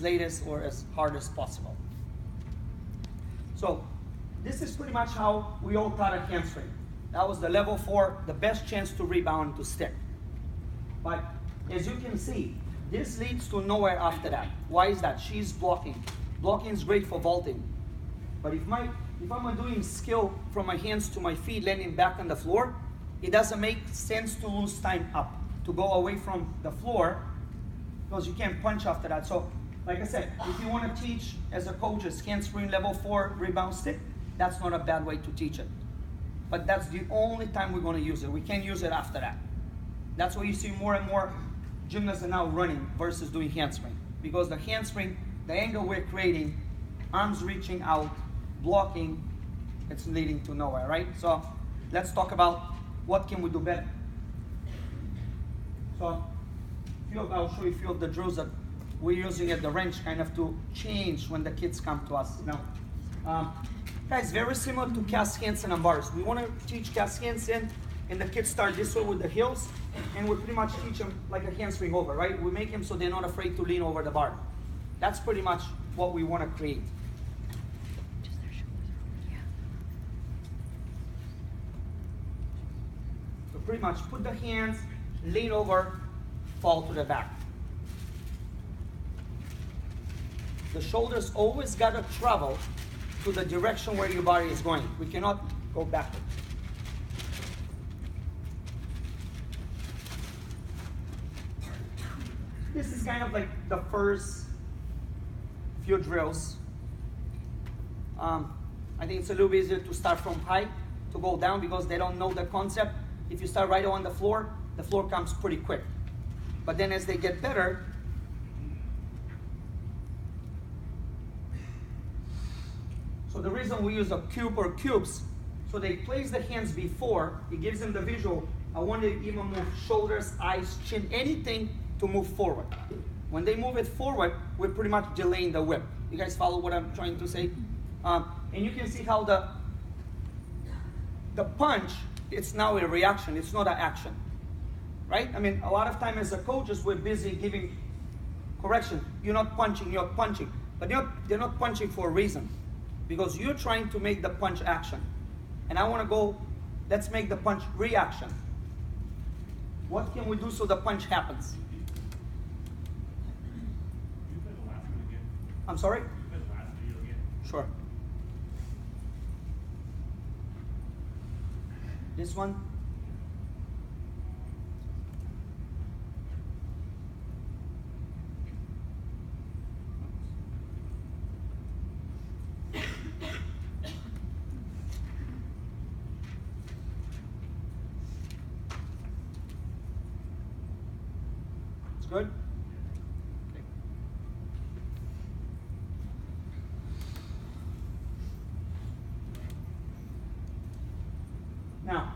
latest or as hard as possible. So this is pretty much how we all taught a hamstring. That was the level 4, the best chance to rebound to stick. But as you can see, this leads to nowhere after that. Why is that? She's blocking. Blocking is great for vaulting. But if I'm doing skill from my hands to my feet, landing back on the floor, it doesn't make sense to lose time up, to go away from the floor, because you can't punch after that. So, like I said, if you want to teach as a coach a handspring level 4 rebound stick, that's not a bad way to teach it. But that's the only time we're going to use it. We can't use it after that. That's why you see more and more gymnasts are now running versus doing handspring. Because the handspring, the angle we're creating, arms reaching out, blocking, it's leading to nowhere, right? So let's talk about what can we do better. So I'll show you a few of the drills that we're using at the range kind of to change when the kids come to us. Now, guys, very similar to cast handstand and bars. We want to teach cast handstand, and the kids start this way with the heels, and we pretty much teach them like a handspring over, right? We make them so they're not afraid to lean over the bar. That's pretty much what we want to create. So pretty much put the hands, lean over, fall to the back. The shoulders always got to travel to the direction where your body is going. We cannot go backward. This is kind of like the first few drills. I think it's a little bit easier to start from high to go down because they don't know the concept. If you start right on the floor comes pretty quick. But then as they get better, so the reason we use a cube or cubes, so they place the hands before, it gives them the visual. I want to even move shoulders, eyes, chin, anything to move forward. When they move it forward, we're pretty much delaying the whip. You guys follow what I'm trying to say? And you can see how the punch, it's now a reaction, it's not an action. Right? I mean, a lot of time as a coaches, we're busy giving correction. You're not punching, you're punching. But they're not punching for a reason. Because you're trying to make the punch action. And I want to go, let's make the punch reaction. What can we do so the punch happens? I'm sorry? Sure. This one? Good? Okay. Now,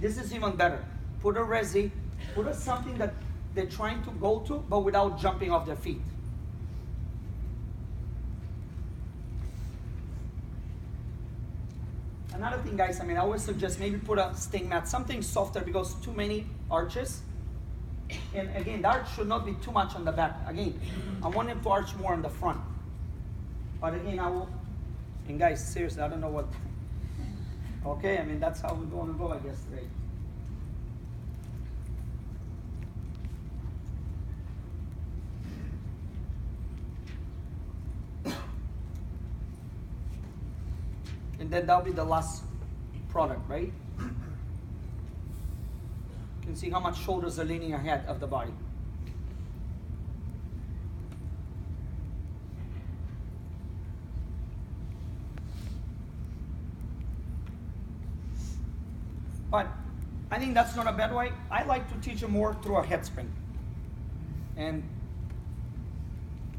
this is even better. Put a resi, put a something that they're trying to go to, but without jumping off their feet. Another thing, guys, I mean, I always suggest maybe put a sting mat, something softer because too many arches. And again, the arch should not be too much on the back. Again, I want him to arch more on the front. But again, and guys, seriously, I don't know what, okay, I mean, that's how we're going to go, I guess, today. And then that'll be the last product, right? You can see how much shoulders are leaning ahead of the body. But I think that's not a bad way. I like to teach them more through a head spring. And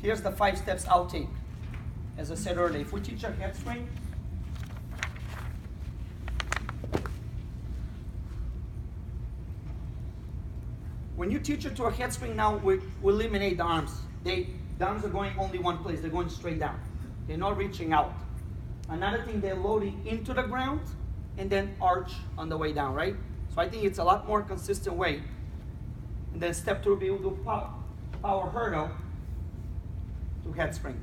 here's the 5 steps I'll take. As I said earlier, if we teach a head spring, when you teach it to a head spring now, we eliminate the arms. The arms are going only one place. They're going straight down. They're not reaching out. Another thing, they're loading into the ground and then arch on the way down, right? So I think it's a lot more consistent way. And then step 2 will be able to power hurdle. to head spring.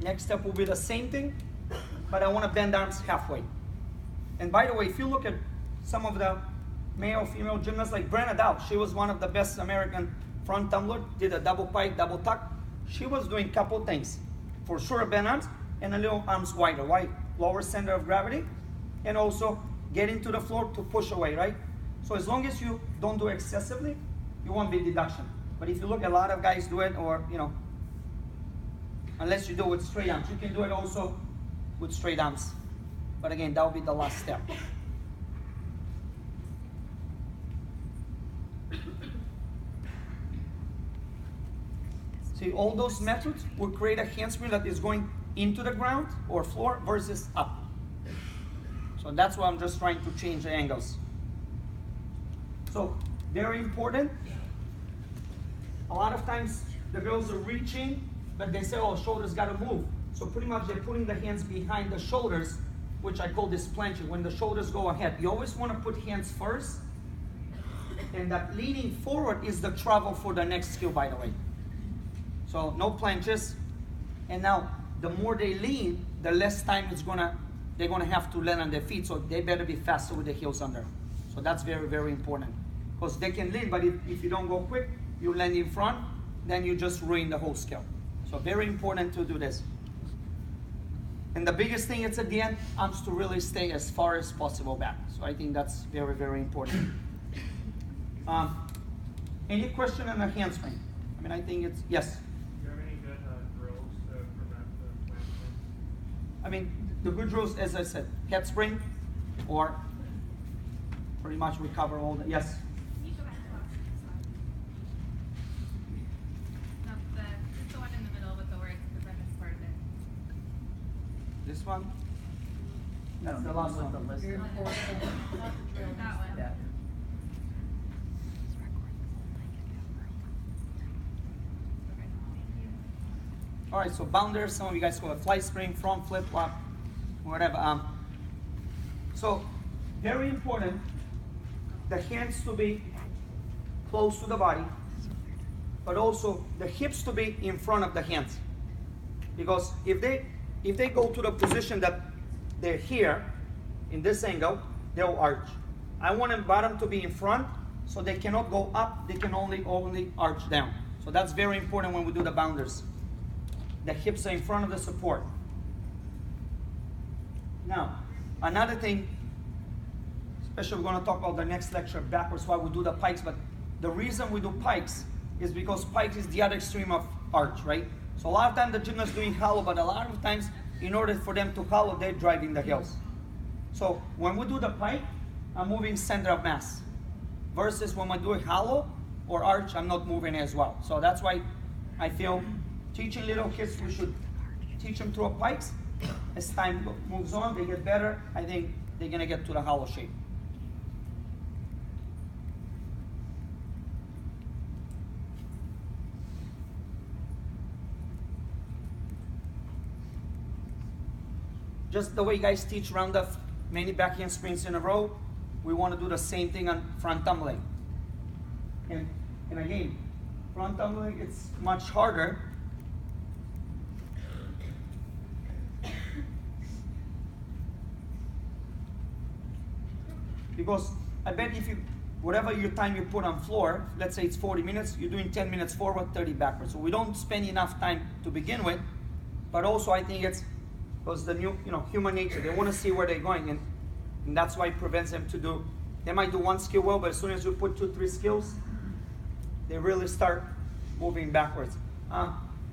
Next step will be the same thing, but I want to bend arms halfway. And by the way, if you look at some of the male, female gymnasts like Brenna Dow, she was one of the best American front tumbler, did a double pike, double tuck. She was doing a couple things. For sure, bend arms and a little arms wider, right? Lower center of gravity, and also getting to the floor to push away, right? So as long as you don't do it excessively, you won't be deduction. But if you look, a lot of guys do it, or unless you do it with straight arms. You can do it also with straight arms. But again, that will be the last step. See, all those methods will create a handspring that is going into the ground or floor versus up. So that's why I'm just trying to change the angles. So, very important. A lot of times the girls are reaching, but they say, oh, shoulders gotta move. So pretty much they're putting the hands behind the shoulders, which I call this planching, when the shoulders go ahead. You always wanna put hands first, and that leaning forward is the travel for the next skill, by the way. So no planches, and now the more they lean, the less time they're gonna have to land on their feet, so they better be faster with the heels under. So that's very, very important. Because they can lean, but if you don't go quick, you land in front, then you just ruin the whole skill. So very important to do this. And the biggest thing is at the end, arms to really stay as far as possible back. So I think that's very, very important. Any question on the handspring? I mean, I think it's, yes? Do you have any good drills to prevent the planching? I mean, the good drills, as I said, head spring, or pretty much recover all the, yes? Can you go back to no, just the one in the middle with the words, because I missed part of it. This one? That's the last one. That one. Yeah. All right, so bounders, some of you guys call it fly spring, front flip flop, whatever. So very important, the hands to be close to the body, but also the hips to be in front of the hands. Because if they go to the position that they're here, in this angle, they'll arch. I want the bottom to be in front, so they cannot go up, they can only arch down. So that's very important when we do the bounders. The hips are in front of the support. Now, another thing, especially we're going to talk about the next lecture backwards why we do the pikes, but the reason we do pikes is because pikes is the other extreme of arch, right? So a lot of times the gymnast doing hollow, but a lot of times in order for them to hollow, they're driving the heels. So when we do the pike, I'm moving center of mass. Versus when we're doing hollow or arch, I'm not moving as well. So that's why I feel teaching little kids, we should teach them through pikes. As time moves on, they get better. I think they're gonna get to the hollow shape. Just the way you guys teach round-off many backhand sprints in a row, we want to do the same thing on front tumbling. And again, front tumbling, it's much harder. Because I bet if you, whatever your time you put on floor, let's say it's 40 minutes, you're doing 10 minutes forward, 30 backwards. So we don't spend enough time to begin with, but also I think it's because the new, human nature, they want to see where they're going, and that's why it prevents them to do, they might do one skill well, but as soon as you put 2-3 skills, they really start moving backwards.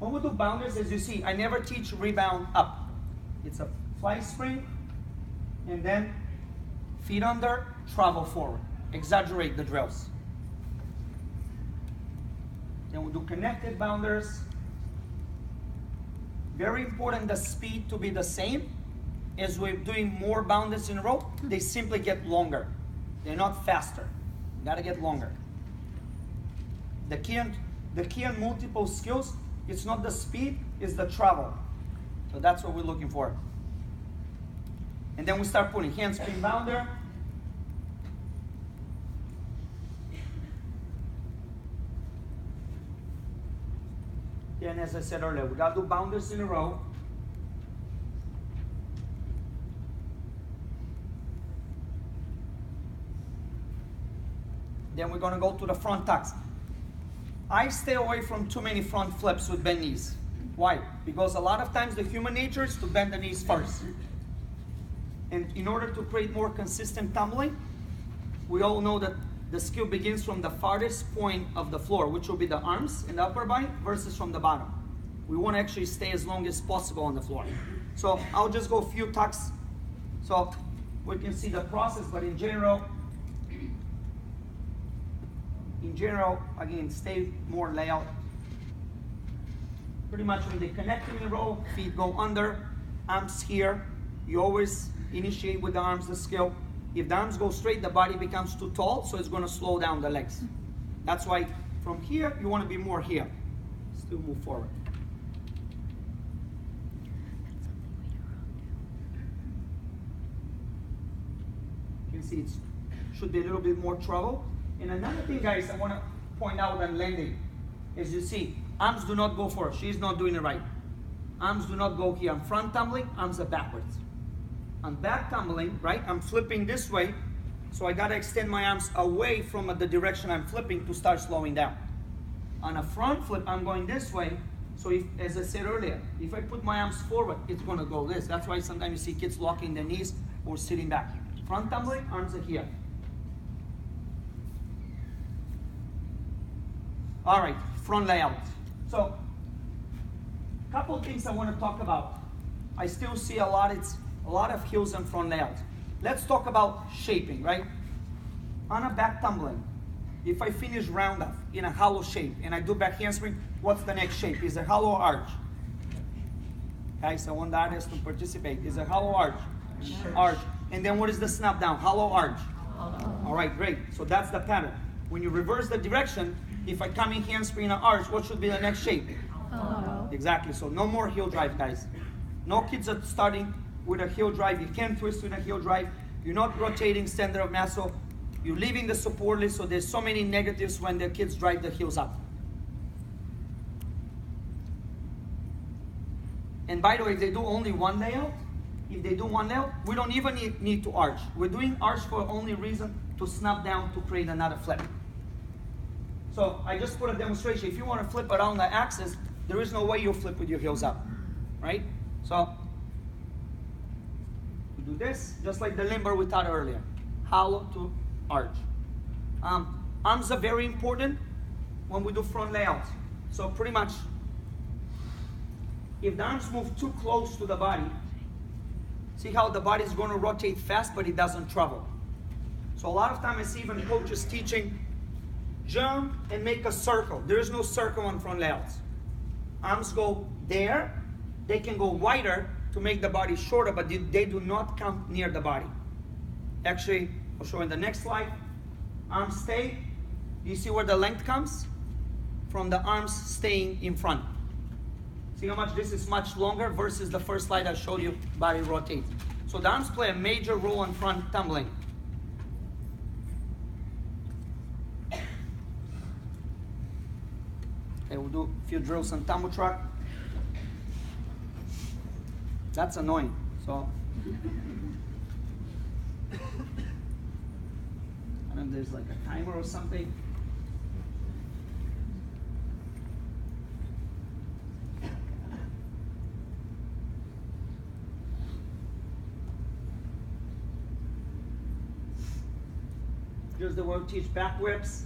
When we do bounders, as you see, I never teach rebound up. It's a fly spring, and then feet under, travel forward. Exaggerate the drills. Then we do connected bounders. Very important, the speed to be the same. As we're doing more bounders in a row, they simply get longer. They're not faster. You gotta get longer. The key on multiple skills, it's not the speed, it's the travel. So that's what we're looking for. And then we start putting handspring bounder, Then, as I said earlier, we got to do bounders in a row. Then we're going to go to the front tucks. I stay away from too many front flips with bent knees. Why? Because a lot of times the human nature is to bend the knees first. And in order to create more consistent tumbling, we all know that the skill begins from the farthest point of the floor, which will be the arms and the upper body, versus from the bottom. We want to actually stay as long as possible on the floor. So I'll just go a few tucks so we can see the process, but in general, again, stay more layout. Pretty much when they connect in a row, feet go under, arms here. You always initiate with the arms, the skill. If the arms go straight, the body becomes too tall, so it's going to slow down the legs. That's why from here, you want to be more here. Still move forward. You can see it should be a little bit more trouble. And another thing, guys, I want to point out on landing is you see, arms do not go forward. She's not doing it right. Arms do not go here. I'm front tumbling, arms are backwards. I'm back tumbling, right? I'm flipping this way, so I got to extend my arms away from the direction I'm flipping to start slowing down. On a front flip, I'm going this way, so if, as I said earlier, if I put my arms forward, it's going to go this. That's why sometimes you see kids locking their knees or sitting back. Front tumbling, arms are here. All right, front layout. So, a couple things I want to talk about. I still see a lot of heels and front layouts. Let's talk about shaping, right? On a back tumbling, if I finish round off in a hollow shape and I do back handspring, what's the next shape? Is a hollow arch. Guys, I want the artists to participate. Is a hollow arch. Arch. And then what is the snap down? Hollow arch. All right, great. So that's the pattern. When you reverse the direction, if I come in handspring and arch, what should be the next shape? Exactly. So no more heel drive, guys. No kids are starting with a heel drive. You can't twist with a heel drive. You're not rotating center of mass. So you're leaving the support list. So there's so many negatives when the kids drive the heels up. And by the way, if they do only one layout, we don't even need to arch. We're doing arch for only reason to snap down to create another flip. So I just put a demonstration. If you want to flip around the axis, there is no way you'll flip with your heels up, right? So we do this, just like the limber we taught earlier. Hollow to arch. Arms are very important when we do front layouts. So pretty much, if the arms move too close to the body, see how the body is going to rotate fast, but it doesn't travel. So a lot of times I see even coaches teaching, jump and make a circle. There is no circle on front layouts. Arms go there. They can go wider to make the body shorter, but they do not come near the body. Actually, I'll show in the next slide. Arms stay. Do you see where the length comes? From the arms staying in front. See how much this is much longer versus the first slide I showed you, body rotates. So the arms play a major role in front tumbling. Okay, we'll do a few drills on tumble truck. That's annoying, so. I don't know if there's like a timer or something. Here's the word teach back whips.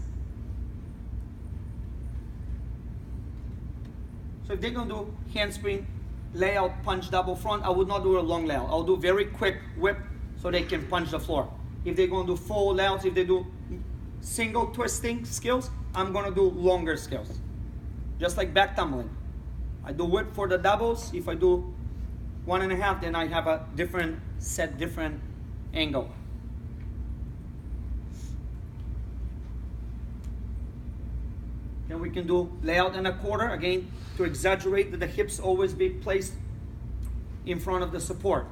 So if they're going to do handspring, layout, punch, double front, I would not do a long layout. I'll do very quick whip so they can punch the floor. If they're going to do full layouts, if they do single twisting skills, I'm going to do longer skills. Just like back tumbling. I do whip for the doubles. If I do 1.5, then I have a different angle. Then we can do layout and a quarter, again, to exaggerate that the hips always be placed in front of the support.